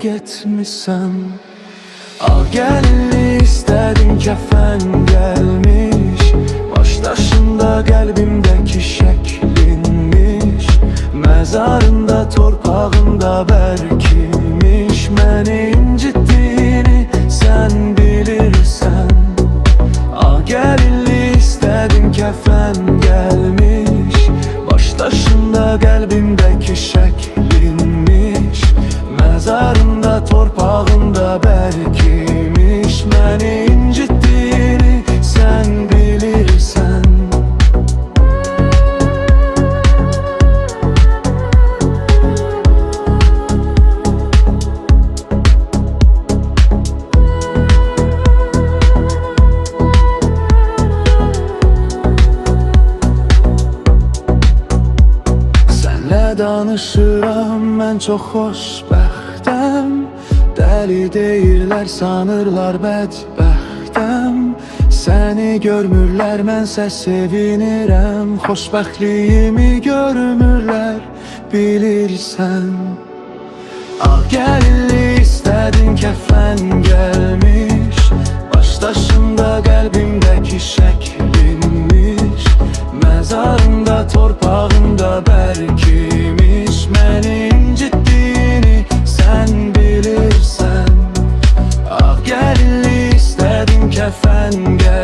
getmişsən. Ağ gəlinli istədim, kəfən gəlmiş, başdaşında qəlbimdəki şəklinmiş, məzarında torpağında bərkimiş. Məni incitdiyini sən bilirsən. Ağ gəlinli istədim, kəfən gəlmiş, başdaşında qəlbimdəki şəklinmiş, məzarında torpağında bərkimiş. Məni incitdiyini sən bilirsən. Sənlə danışıram, mən çox xoşbəxtəm. Dəli deyirlər, sanırlar bədbəxtəm. Səni görmürlər, mənsə sevinirəm. Xoşbəxtliyimi görmürlər, bilirsən. Ağ gəlinli istədim, kəfən gəlmiş, başdaşında qəlbimdəki şəklinmiş, məzarında torpağında bərkimiş. Məni incitdiyini sən bilirsən. Ağ gəlinli istədim, kəfən gəlmiş,